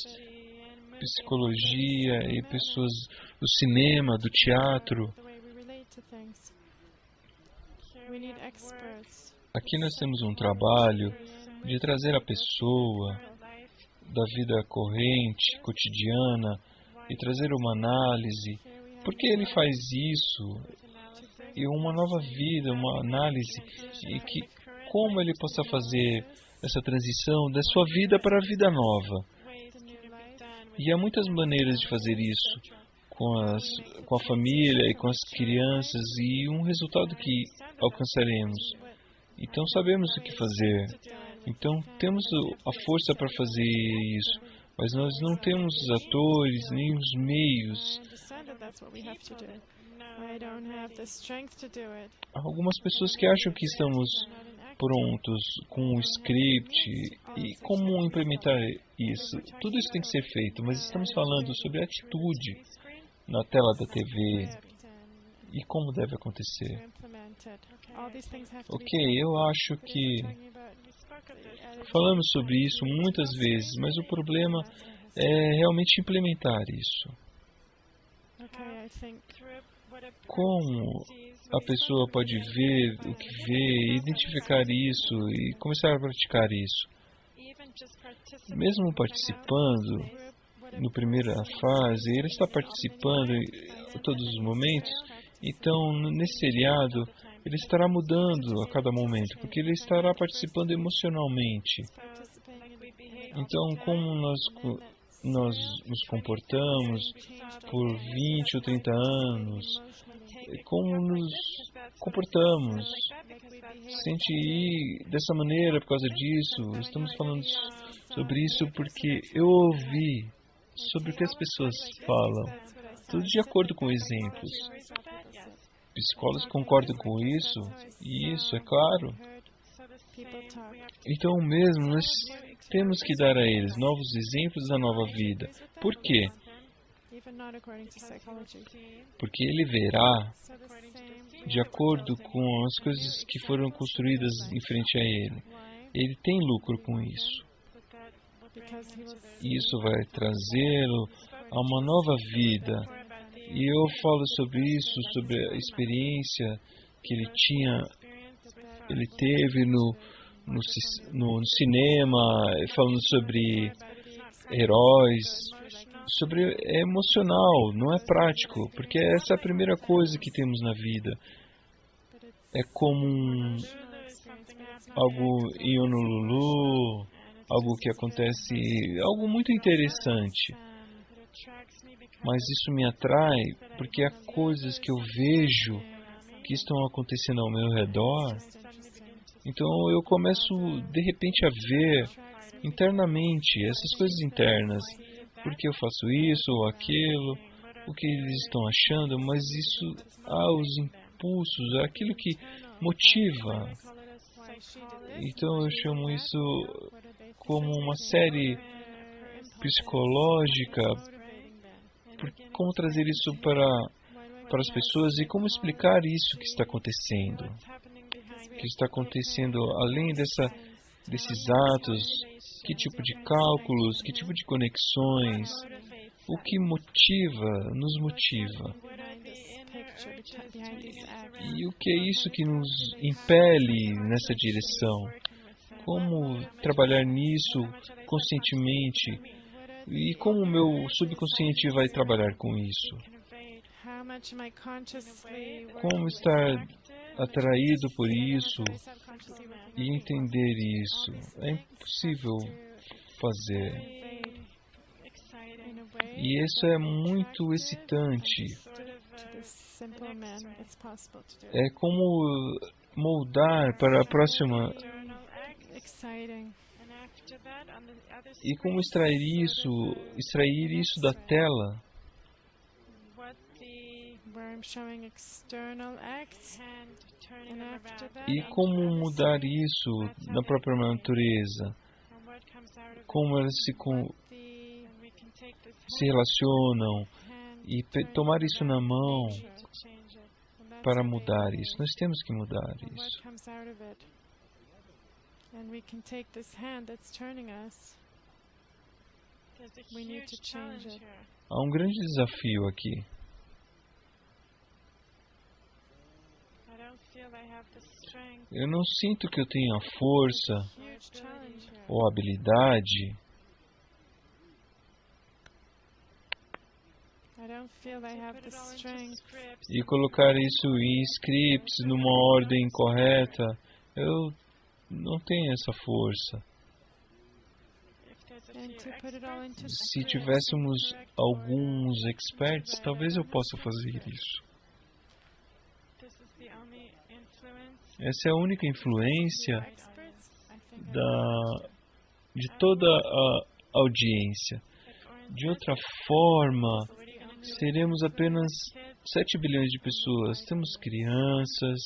Speaker 2: psicologia e pessoas do cinema, do teatro. Aqui nós temos um trabalho de trazer a pessoa da vida corrente, cotidiana, e trazer uma análise. Por que ele faz isso? E uma nova vida, uma análise, e que como ele possa fazer essa transição da sua vida para a vida nova. E há muitas maneiras de fazer isso com a família e com as crianças, e um resultado que alcançaremos. Então sabemos o que fazer. Então temos a força para fazer isso, mas nós não temos os atores nem os meios. Há algumas pessoas que acham que estamos prontos com o script e como implementar isso. Tudo isso tem que ser feito, mas estamos falando sobre atitude na tela da TV e como deve acontecer. Ok, eu acho que falamos sobre isso muitas vezes, mas o problema é realmente implementar isso. Como a pessoa pode ver o que vê, identificar isso e começar a praticar isso? Mesmo participando na primeira fase, ele está participando em todos os momentos, então nesse seriado ele estará mudando a cada momento, porque ele estará participando emocionalmente. Então, como nós nos comportamos por 20 ou 30 anos, como nos comportamos, sente ir dessa maneira por causa disso. Estamos falando sobre isso porque eu ouvi sobre o que as pessoas falam, tudo de acordo com exemplos. Psicólogos concordam com isso, e isso é claro. Então mesmo nós temos que dar a eles novos exemplos da nova vida. Por quê? Porque ele verá, de acordo com as coisas que foram construídas em frente a ele. Ele tem lucro com isso. E isso vai trazê-lo a uma nova vida. E eu falo sobre isso, sobre a experiência que ele teve no cinema, falando sobre heróis, é emocional, não é prático, porque essa é a primeira coisa que temos na vida. É como algo em Honolulu, algo que acontece, algo muito interessante. Mas isso me atrai porque há coisas que eu vejo que que estão acontecendo ao meu redor, então eu começo de repente a ver internamente essas coisas internas. Por que eu faço isso ou aquilo? O que eles estão achando? Mas isso há os impulsos, é aquilo que motiva. Então eu chamo isso como uma série psicológica. Como trazer isso para as pessoas e como explicar isso que está acontecendo. Que está acontecendo além desses atos, que tipo de cálculos, que tipo de conexões, o que nos motiva. E o que é isso que nos impele nessa direção? Como trabalhar nisso conscientemente? E como o meu subconsciente vai trabalhar com isso? Como estar atraído por isso e entender isso? É impossível fazer. E isso é muito excitante. É como moldar para a próxima. E como extrair isso da tela. E como mudar isso na própria natureza. Como elas se relacionam. E tomar isso na mão para mudar isso. Nós temos que mudar isso. Há um grande desafio aqui. Eu não sinto que eu tenha força ou habilidade e colocar isso em scripts numa ordem correta. Eu não tenho essa força. Se tivéssemos alguns experts, talvez eu possa fazer isso. Essa é a única influência de toda a audiência. De outra forma, seremos apenas 7 bilhões de pessoas. Temos crianças,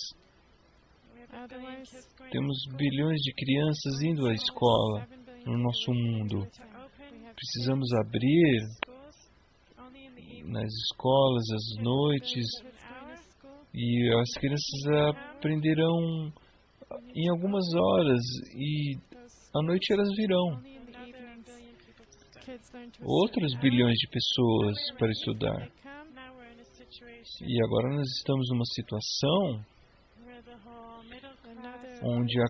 Speaker 2: temos bilhões de crianças indo à escola no nosso mundo. Precisamos abrir nas escolas as noites e as crianças aprenderão em algumas horas e à noite elas virão. Outros bilhões de pessoas para estudar. E agora nós estamos numa situação onde a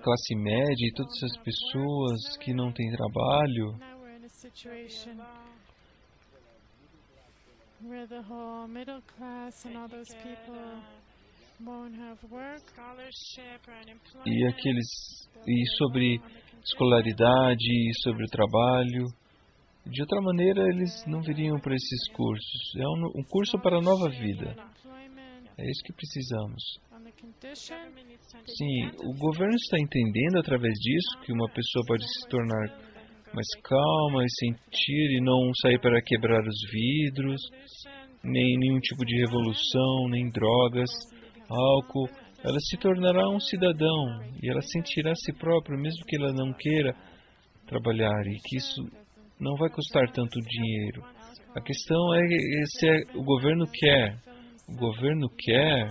Speaker 2: classe média e todas essas pessoas que não têm trabalho e sobre escolaridade e sobre o trabalho. De outra maneira, eles não viriam para esses cursos. É um curso para a nova vida. É isso que precisamos. Sim, o governo está entendendo através disso que uma pessoa pode se tornar mais calma e sentir e não sair para quebrar os vidros, nem nenhum tipo de revolução, nem drogas, álcool. Ela se tornará um cidadão e ela sentirá a si própria, mesmo que ela não queira trabalhar, e que isso não vai custar tanto dinheiro. A questão é se o governo quer. O governo quer,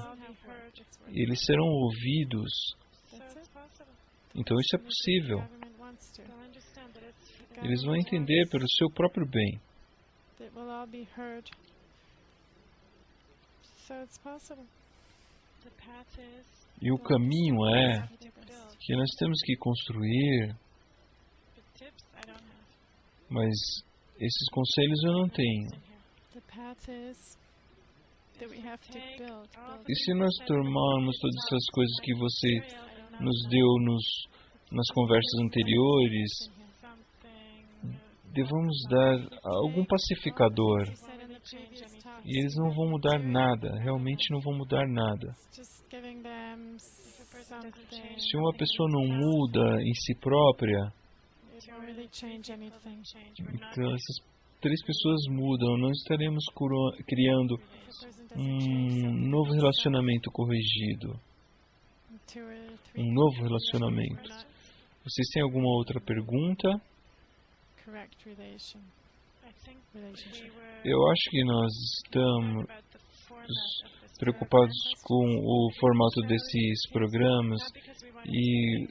Speaker 2: eles serão ouvidos. Então isso é possível. Eles vão entender pelo seu próprio bem. E o caminho é que nós temos que construir, mas esses conselhos eu não tenho. E se nós tomarmos todas essas coisas que você nos deu nas conversas anteriores, devemos dar algum pacificador. E eles não vão mudar nada, realmente não vão mudar nada.
Speaker 3: Just giving them something.
Speaker 2: Se uma pessoa não muda em si própria,
Speaker 3: It won't really change anything.
Speaker 2: então essas 3 pessoas mudam. Nós estaremos criando
Speaker 3: The person doesn't change
Speaker 2: um novo relacionamento corrigido.
Speaker 3: two or three
Speaker 2: Um novo
Speaker 3: people,
Speaker 2: relacionamento.
Speaker 3: we're not
Speaker 2: Vocês têm alguma outra pergunta?
Speaker 3: correct relationship.
Speaker 2: Eu acho que nós estamos preocupados com o formato desses programas e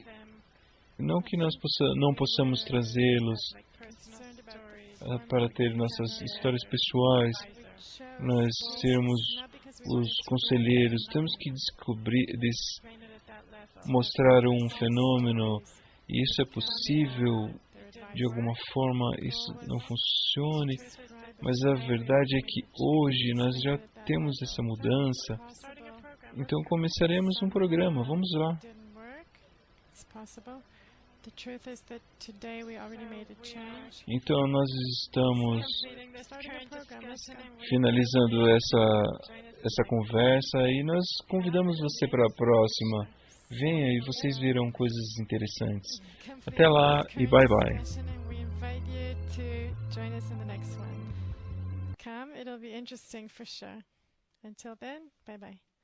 Speaker 2: não que nós não possamos trazê-los
Speaker 3: Concerned about the
Speaker 2: para ter nossas histórias pessoais, nós sermos os conselheiros, temos que mostrar um fenômeno, e isso é possível, de alguma forma isso não funcione, mas a verdade é que hoje nós já temos essa mudança, então começaremos um programa, vamos lá.
Speaker 3: didn't work. It's possible. The truth is that today we already made a change.
Speaker 2: Então nós estamos
Speaker 3: Starting a program. Let's go.
Speaker 2: finalizando essa conversa e nós convidamos você para a próxima. Venha e vocês verão coisas interessantes. Até lá e bye bye.
Speaker 3: We invite you to join us in the next one. Come, it'll be interesting for sure. Until then, bye bye.